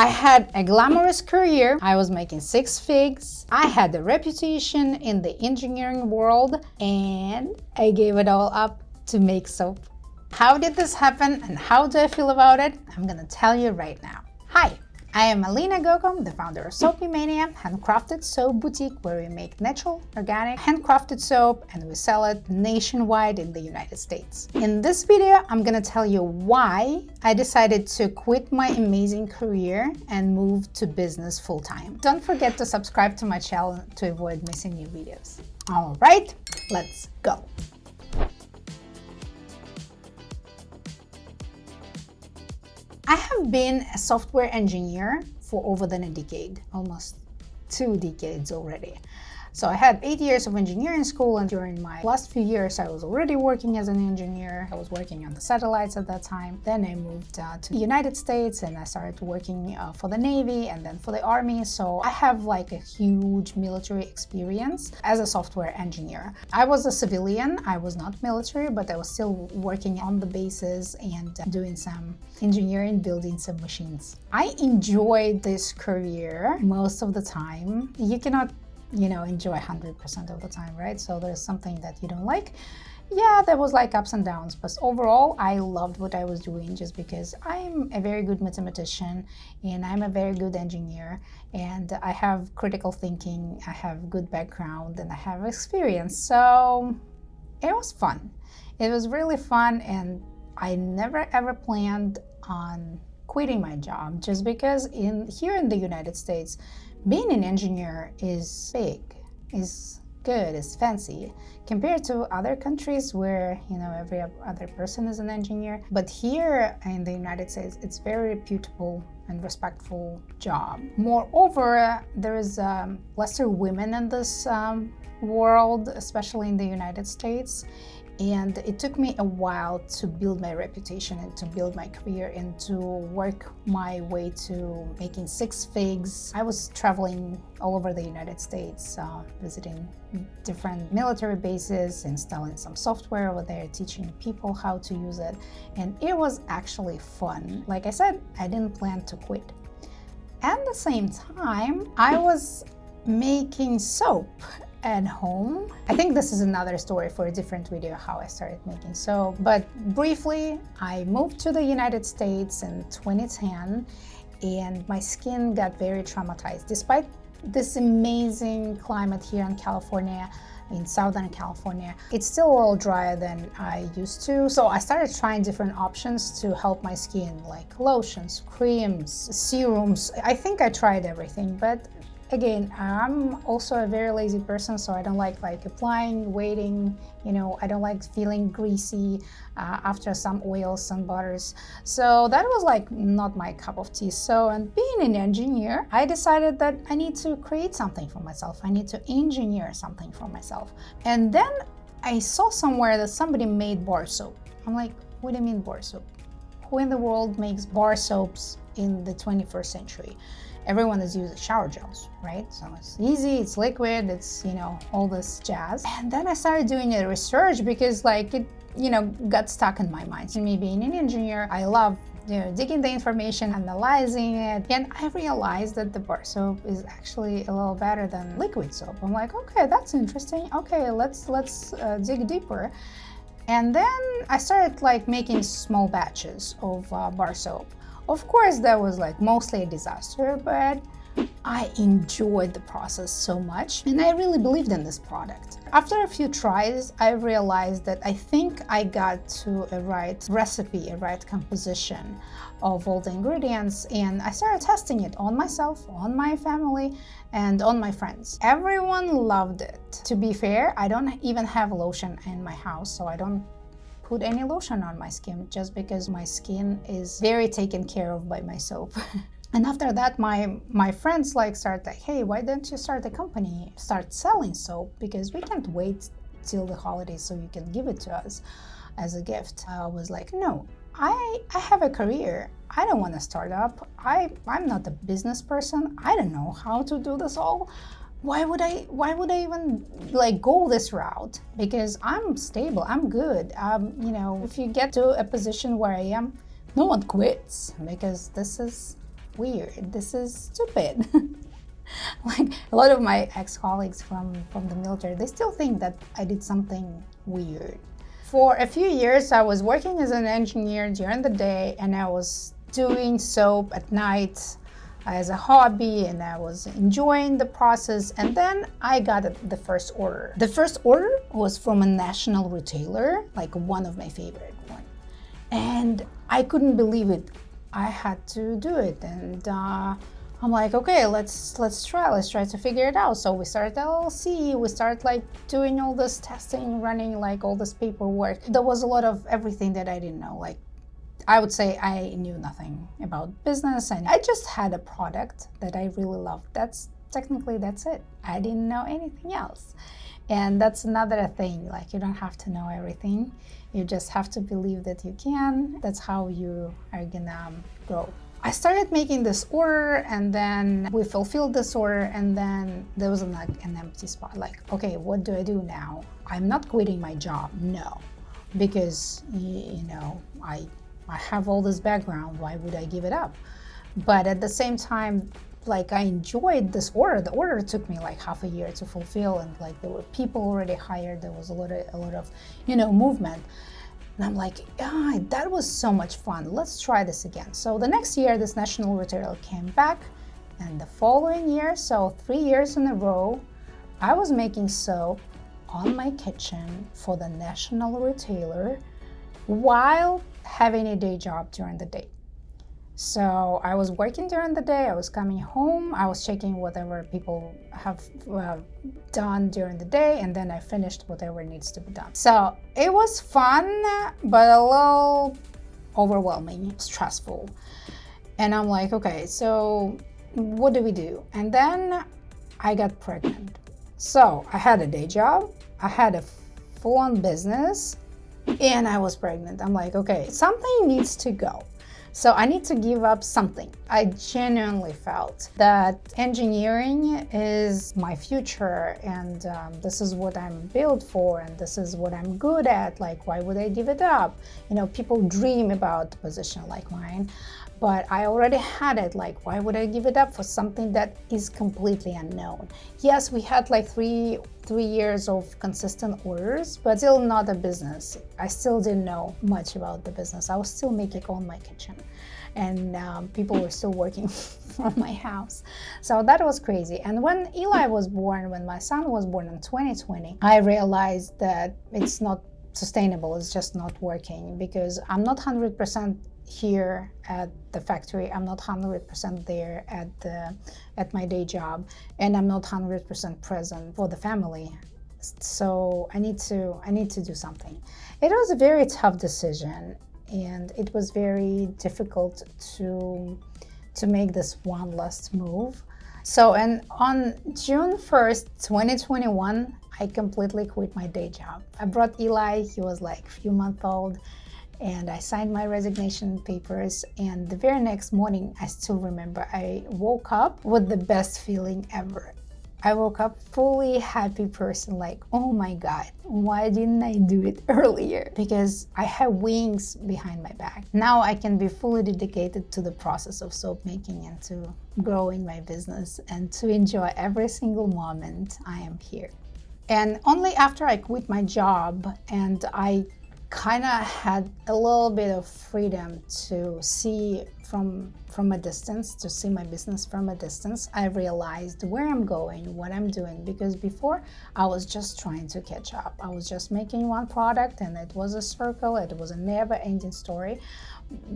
I had a glamorous career. I was making 6 figs. I had a reputation in the engineering world, and I gave it all up to make soap. How did this happen and how do I feel about it? I'm gonna tell you right now. Hi, I am Alena Goco, the founder of Soapy Mania, handcrafted soap boutique where we make natural, organic, handcrafted soap and we sell it nationwide in the United States. In this video, I'm gonna tell you why I decided to quit my amazing career and move to business full-time. Don't forget to subscribe to my channel to avoid missing new videos. All right, let's go. I have been a software engineer for over than a decade, almost 2 decades already. So I had 8 years of engineering school, and during my last few years I was already working as an engineer. I was working on the satellites at that time. Then I moved to the United States and I started working for the Navy and then for the Army. So I have like a huge military experience as a software engineer. I was a civilian, I was not military, but I was still working on the bases and doing some engineering, building some machines. I enjoyed this career most of the time. You cannot enjoy 100% of the time, right? So there's something that you don't like. Yeah, there was like ups and downs, but overall I loved what I was doing just because I'm a very good mathematician and I'm a very good engineer and I have critical thinking, I have good background and I have experience. So it was fun. It was really fun, and I never ever planned on quitting my job just because here in the United States, being an engineer is big, is good, is fancy compared to other countries where every other person is an engineer. But here in the United States, it's very reputable and respectful job. Moreover, there is lesser women in this world, especially in the United States. And it took me a while to build my reputation and to build my career and to work my way to making 6 figs. I was traveling all over the United States, visiting different military bases, installing some software over there, teaching people how to use it. And it was actually fun. Like I said, I didn't plan to quit. At the same time, I was making soap at home. I think this is another story for a different video, how I started making soap. But briefly, I moved to the United States in 2010 and my skin got very traumatized. Despite this amazing climate here in California, in Southern California, it's still a little drier than I used to. So I started trying different options to help my skin, like lotions, creams, serums. I think I tried everything, but again, I'm also a very lazy person, so I don't like applying, waiting, I don't like feeling greasy after some oils, some butters. So that was not my cup of tea. So, and being an engineer, I decided that I need to create something for myself. I need to engineer something for myself. And then I saw somewhere that somebody made bar soap. I'm like, what do you mean bar soap? Who in the world makes bar soaps in the 21st century? Everyone is using shower gels, right? So it's easy, it's liquid, it's, all this jazz. And then I started doing a research because it, got stuck in my mind. Me being an engineer, I love, digging the information, analyzing it. And I realized that the bar soap is actually a little better than liquid soap. I'm like, okay, that's interesting. Okay, let's dig deeper. And then I started making small batches of bar soap. Of course, that was mostly a disaster, but I enjoyed the process so much and I really believed in this product. After a few tries, I realized that I think I got to a right recipe, a right composition of all the ingredients, and I started testing it on myself, on my family, and on my friends. Everyone loved it. To be fair, I don't even have lotion in my house, so I don't put any lotion on my skin just because my skin is very taken care of by my soap. And after that, my friends started hey, why don't you start a company, start selling soap, because we can't wait till the holidays so you can give it to us as a gift. I was like, no, I have a career. I don't want to start up. I'm not a business person. I don't know how to do this all. Why would I even go this route? Because I'm stable, I'm good. If you get to a position where I am, no one quits, because this is weird. This is stupid. Like a lot of my ex-colleagues from the military, they still think that I did something weird. For a few years, I was working as an engineer during the day, and I was doing soap at night as a hobby, and I was enjoying the process. And then I got the first order. The first order was from a national retailer, like one of my favorite ones. And I couldn't believe it. I had to do it, and I'm like, okay, let's try to figure it out. So we started LLC, we started like doing all this testing, running like all this paperwork. There was a lot of everything that I didn't know. Like, I would say I knew nothing about business, and I just had a product that I really loved. That's it. I didn't know anything else. And that's another thing, like you don't have to know everything. You just have to believe that you can. That's how you are gonna grow. I started making this order, and then we fulfilled this order, and then there was an empty spot. Like, okay, what do I do now? I'm not quitting my job, no, because I have all this background. Why would I give it up? But at the same time, like I enjoyed this order. The order took me like half a year to fulfill, and like there were people already hired. There was a lot of movement. And I'm like, that was so much fun. Let's try this again. So the next year, this national retailer came back, and the following year, so 3 years in a row, I was making soap on my kitchen for the national retailer while having a day job during the day. So I was working during the day, I was coming home, I was checking whatever people have done during the day, and then I finished whatever needs to be done. So it was fun, but a little overwhelming, stressful. And I'm like, okay, so what do we do? And then I got pregnant. So I had a day job, I had a full-on business, and I was pregnant. I'm like, okay, something needs to go. So I need to give up something. I genuinely felt that engineering is my future, and this is what I'm built for, and this is what I'm good at. Like, why would I give it up? People dream about a position like mine, but I already had it. Like, why would I give it up for something that is completely unknown? Yes, we had like three years of consistent orders, but still not a business. I still didn't know much about the business. I was still making on my kitchen, and people were still working from my house. So that was crazy. And when Eli was born, when my son was born in 2020, I realized that it's not sustainable. It's just not working, because I'm not 100% here at the factory. I'm not 100% there at my day job, and I'm not 100% present for the family. So I need to do something. It was a very tough decision, and it was very difficult to make this one last move. So, and on June 1st, 2021, I completely quit my day job. I brought Eli, he was like a few months old, and I signed my resignation papers. And the very next morning, I still remember, I woke up with the best feeling ever. I woke up fully happy person, like, oh my God, why didn't I do it earlier? Because I have wings behind my back. Now I can be fully dedicated to the process of soap making and to growing my business and to enjoy every single moment I am here. And only after I quit my job and I kind of had a little bit of freedom to see from a distance, to see my business from a distance, I realized where I'm going, what I'm doing. Because before, I was just trying to catch up. I was just making one product, and it was a circle. It was a never-ending story.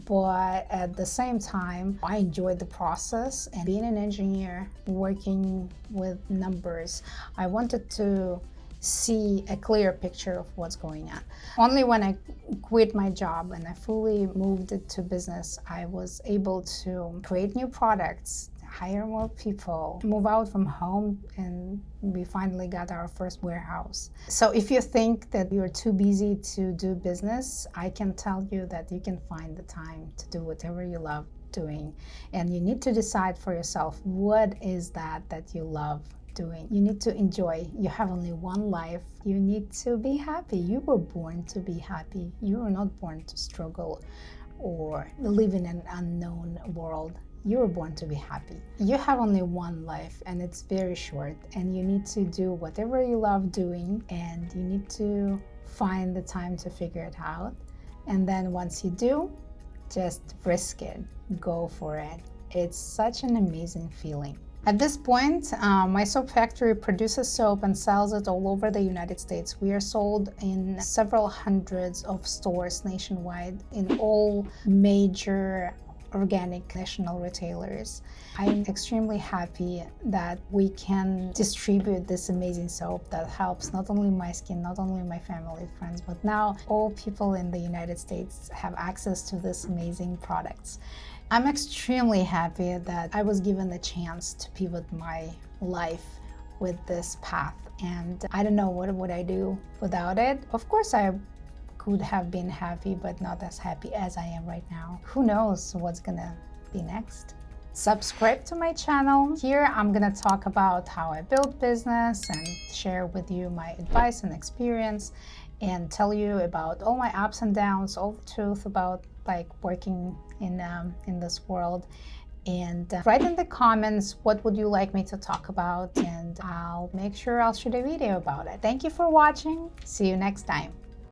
But at the same time, I enjoyed the process, and being an engineer, working with numbers, I wanted to see a clear picture of what's going on. Only when I quit my job and I fully moved it to business, I was able to create new products, hire more people, move out from home, and we finally got our first warehouse. So if you think that you're too busy to do business, I can tell you that you can find the time to do whatever you love doing. And you need to decide for yourself, what is that you love doing. You need to enjoy. You have only one life. You need to be happy. You were born to be happy. You were not born to struggle or live in an unknown world. You were born to be happy. You have only one life and it's very short, and you need to do whatever you love doing, and you need to find the time to figure it out. And then once you do, just risk it, go for it. It's such an amazing feeling. At this point, my soap factory produces soap and sells it all over the United States. We are sold in several hundreds of stores nationwide in all major organic national retailers. I'm extremely happy that we can distribute this amazing soap that helps not only my skin, not only my family, friends, but now all people in the United States have access to this amazing products. I'm extremely happy that I was given the chance to pivot my life with this path, and I don't know what would I do without it. Of course, I could have been happy, but not as happy as I am right now. Who knows what's gonna be next? Subscribe to my channel. Here I'm gonna talk about how I build business and share with you my advice and experience, and tell you about all my ups and downs, all the truth about like working in this world. And write in the comments what would you like me to talk about, and I'll make sure I'll shoot a video about it. Thank you for watching. See you next time.